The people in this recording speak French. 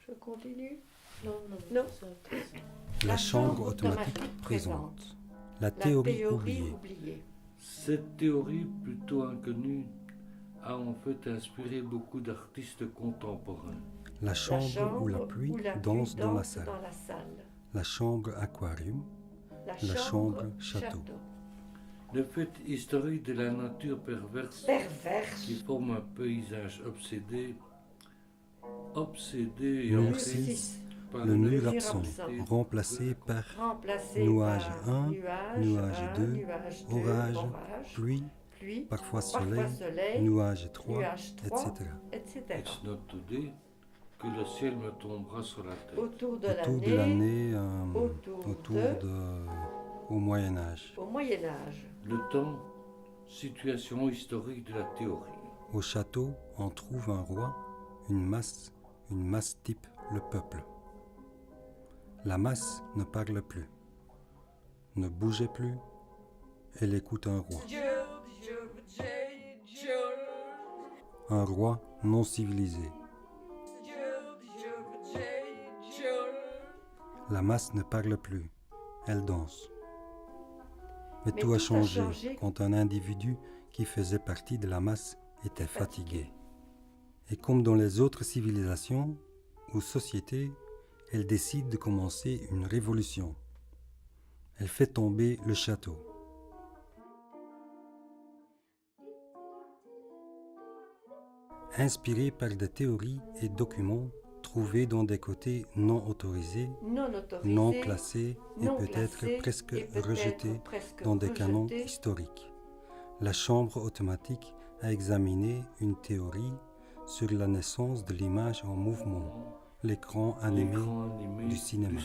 Je continue. Non. Non. C'est intéressant. La chambre automatique présente. La théorie oubliée. Cette théorie plutôt inconnue a en fait inspiré beaucoup d'artistes contemporains. La chambre où la pluie danse dans la salle. salle. La chambre aquarium. La chambre château. Le fait historique de la nature perverse qui forme un paysage obsédé et Mur hanté 6, par le mur les absent, activités remplacé par Remplacé nuage par 1, nuage 2, nuage 2, orage, pluie, pluie, parfois soleil, soleil, nuage 3, nuage 3, etc. etc. Ex note today, que le ciel me tombera sur la tête. Autour de Autour de l'année, l'année, au Moyen-Âge. au Moyen-Âge. Le temps, situation historique de la théorie. Au château, on trouve un roi, une masse type le peuple. La masse ne parle plus, ne bougeait plus, elle écoute un roi. Un roi non civilisé. La masse ne parle plus, elle danse. Mais tout a changé quand un individu qui faisait partie de la masse était fatigué. Et comme dans les autres civilisations ou sociétés, elle décide de commencer une révolution. Elle fait tomber le château. Inspirée par des théories et documents trouvés dans des côtés non autorisés, non classés et peut-être presque rejetés dans des canons historiques. La chambre automatique a examiné une théorie sur la naissance de l'image en mouvement, l'écran animé du cinéma.